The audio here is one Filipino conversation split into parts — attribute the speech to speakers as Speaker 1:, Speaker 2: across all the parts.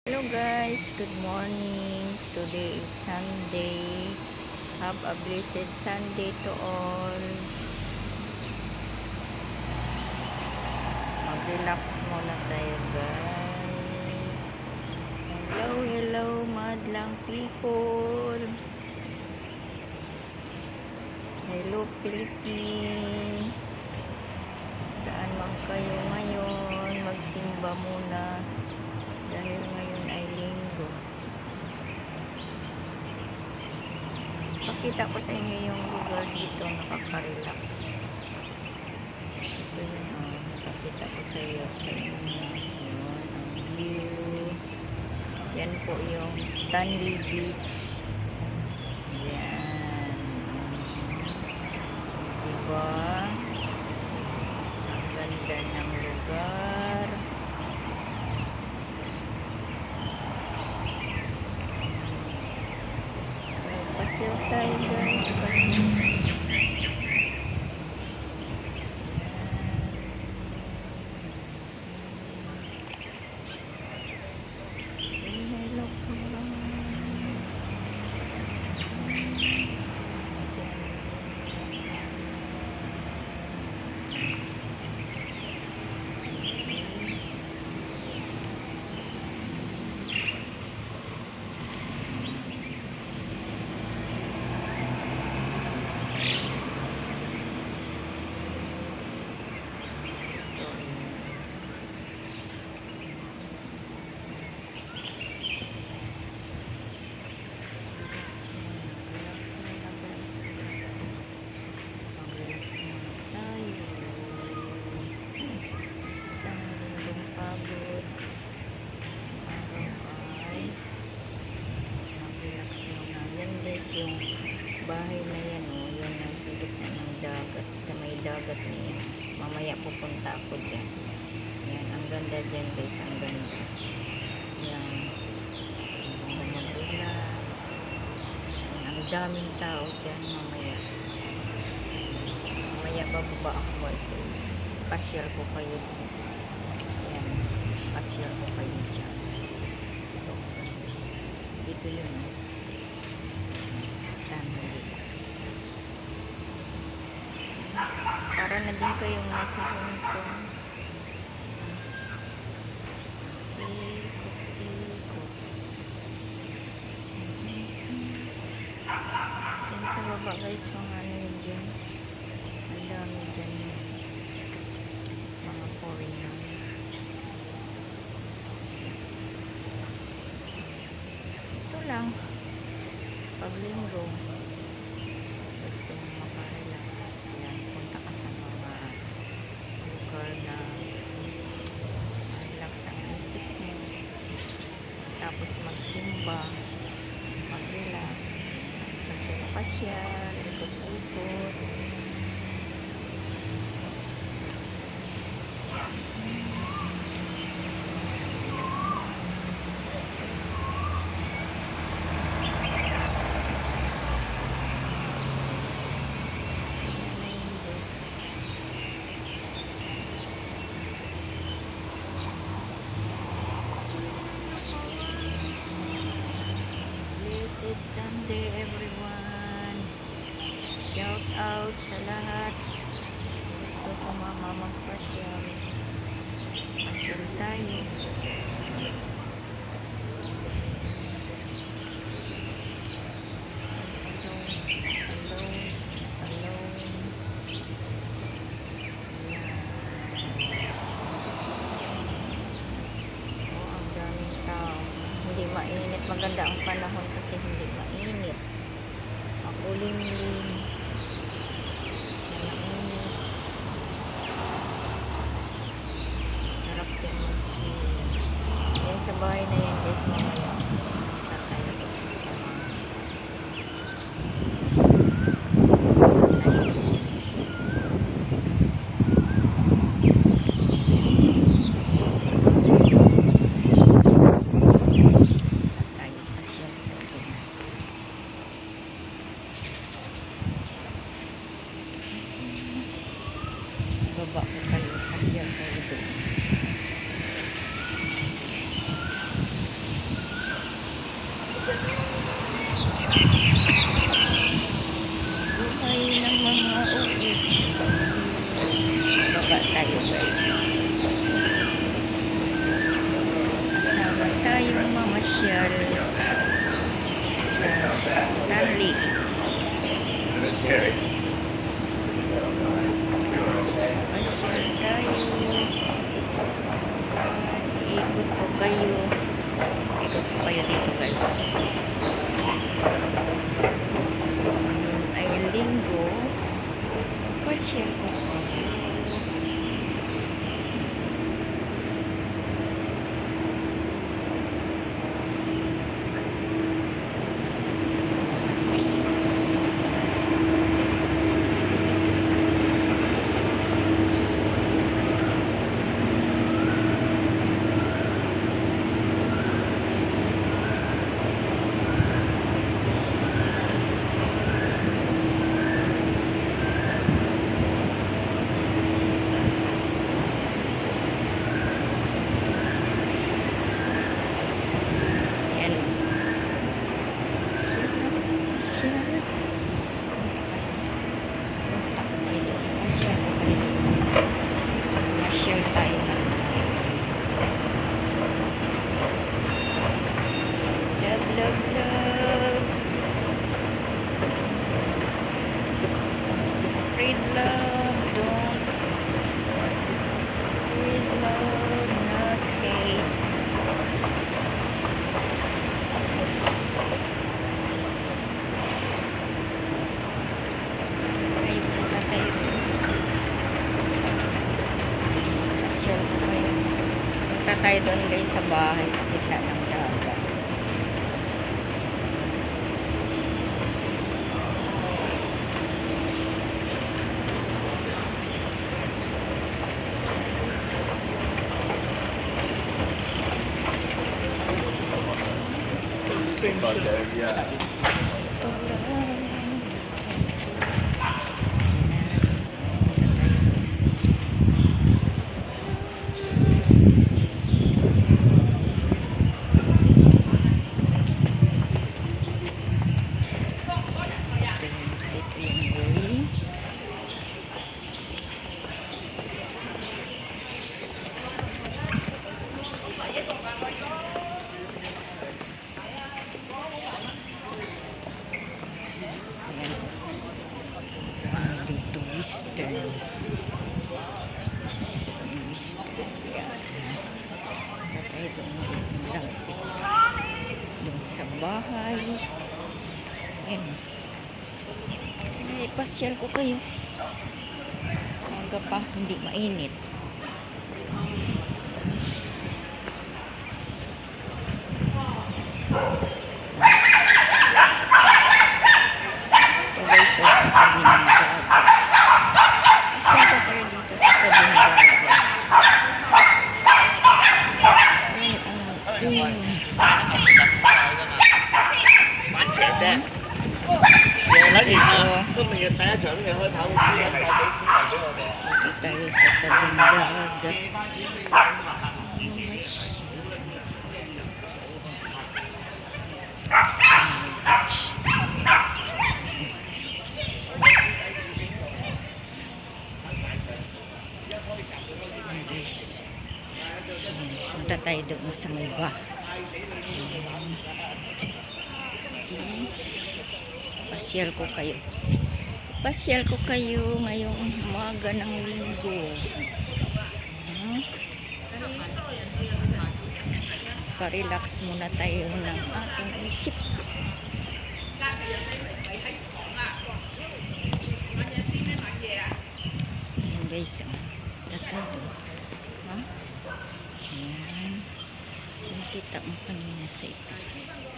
Speaker 1: Hello guys, good morning. Today is Sunday. Have a blessed Sunday to all. Mag-relax muna tayo guys. Hello madlang people. Hello Philippines. Saan man kayo ngayon? Magsimba muna. Dahil ngayon ay linggo. Pakita ko sa inyo yung lugar dito nakaka-relax. Ito yun pakita ko sa inyo. Yun, ang view. Yan po yung Stanley Beach. Yan. Diba? Ang ganda ng lugar. Pasyal tayo guys. Yung bahay na yan yan ang silip na ng dagat sa may dagat niya. Mamaya pupunta ako dyan. Yan, ang ganda dyan guys, ang ganda yan, mag-relax. Ang daming tao dyan mamaya bababa ako guys. Pasyal ko kayo yan, pasyal ko kayo dyan. Dito yun para na din kayong nasa Hong Kong. Ikot. Yan sa baba guys, mga ano yun dyan. Ang dami dyan mga foreigner. Ito lang pag linggo gusto mo makarelax, yan, punta ka sa mga lugar na relax ang isip mo, tapos magsimba, mag-relax, pasyal, ikot-ikot. Blessed Sunday everyone. Shout out sa lahat. Gusto sumama magpasyal. Pasyal tayo. Hello. Ang daming tao. Hindi mainit. Maganda ang panahon kasi hindi mainit. Makulimlim. Mainit. Sarap tingnan. Yan sa bahay na yan guys, mamaya. Tataya ko sa baba ko kayo, pasyal kayo doon. Stanley.
Speaker 2: It's scary.
Speaker 1: Pasyal tayo. Ikot po kayo. Ikot po kayo dito guys. Ay linggo. Pasyal po kayo. Spread love, don't spread love, not hate. Kayo punta tayo. Pasyal po kayo. Punta tayo doon guys sa bahay sa gitna ng dagat.
Speaker 2: Same bug there, yeah.
Speaker 1: Western. Yan. Punta tayo doon guys, malapit. Doon sa bahay. Yan. Ay, pasyal ko kayo. Hanggang pa, hindi mainit. Ito guys, sa tabi ng dagat. Pasyal ko kayo dito sa tabi ng dagat.
Speaker 2: Bán trẻ đen. Trẻ lấy gì hả? Có mình tay trưởng người hơi tháo một chút
Speaker 1: Dito tayo sa tabing dagat. Guys, punta tayo doon sa may pasyal ko kayo. Pasyal ko kayo ngayong umaga ng linggo. Pa-relax muna tayo ng ating isip. Ayan guys, tatado. Ha? Ayan. Nakita mo kanina sa itaas.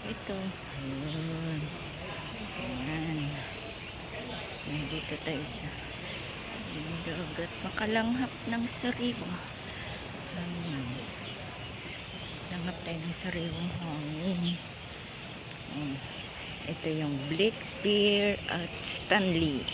Speaker 1: Ito. Ayan. Nandito tayo sa dagat. Makalanghap ng sariwang hangin. Langhap tayo ng sariwang hangin. Ito yung Black Bear at Stanley.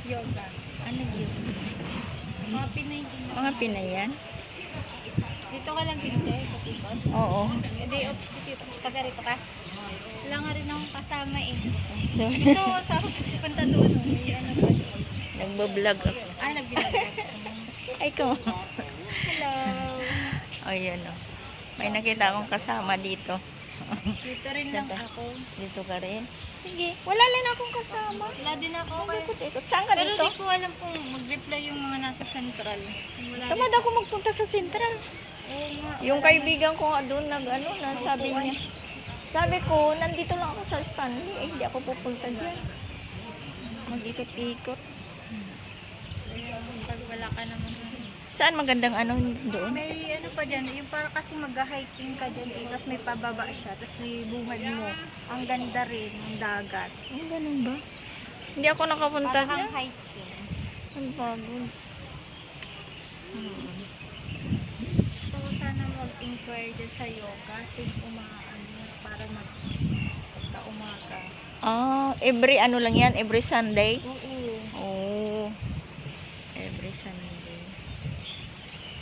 Speaker 1: Yoga. Ano yoga?
Speaker 3: Mga Pinay din.
Speaker 1: Mga Pinay yan?
Speaker 3: Dito ka lang dito eh, kapipot.
Speaker 1: Oo.
Speaker 3: Hindi, dito. Taga rito ka. Wala nga rin akong kasama eh. Gusto ko sa punta doon. May ano ba?
Speaker 1: Nagbablog ako.
Speaker 3: Ah, nagbinagay.
Speaker 1: Ay, ko.
Speaker 3: Hello.
Speaker 1: Ayan o. May nakita akong kasama dito.
Speaker 3: Dito rin lang ako.
Speaker 1: Dito ka rin? Sige. Wala lang akong kasama.
Speaker 3: Wala din ako.
Speaker 1: Ikot-ikot. Saan ka
Speaker 3: Pero
Speaker 1: dito?
Speaker 3: di ko alam kung mag-reply yung mga nasa central. Wala
Speaker 1: Tamad ako magpunta sa Central.
Speaker 3: Oo nga.
Speaker 1: Yung kaibigan ko nga doon, sabi niya. Sabi ko, nandito lang ako sa Stanley. Eh, hindi ako pupunta dyan. Mag-ikot-ikot.
Speaker 3: Pag wala ka naman.
Speaker 1: Saan magandang doon?
Speaker 3: May ano pa dyan, yung para kasi mag-hiking ka dyan, tapos may pababa siya, tapos may bungad mo. Ang ganda rin, ng dagat.
Speaker 1: Ganun ba? Hindi ako nakapunta
Speaker 3: Para
Speaker 1: dyan.
Speaker 3: kang hiking.
Speaker 1: Ang bago.
Speaker 3: Gusto ko sana mag-inquire dyan sa yoga, para pagka umaga.
Speaker 1: Every lang yan? Every Sunday?
Speaker 3: Oo.
Speaker 1: Oh. Every Sunday.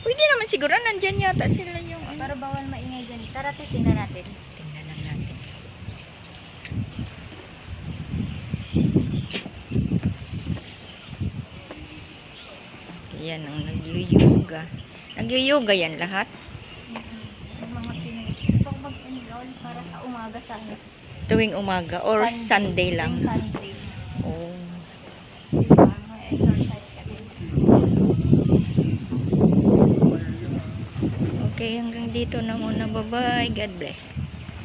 Speaker 1: Pwede naman siguro, nandyan yata sila yung
Speaker 3: Pero bawal maingay dyan. Tara, titingnan natin.
Speaker 1: Tingnan lang natin. Yan ang nag-yoga. Nag-yoga yan lahat?
Speaker 3: Yung mga Pinoy. Gusto ko mag-enroll para sa umaga sana.
Speaker 1: Tuwing umaga or Sunday lang?
Speaker 3: Yung Sunday.
Speaker 1: Oh.
Speaker 3: Diba? May exercise ka din.
Speaker 1: Okay, hanggang dito na muna. Bye-bye. God bless.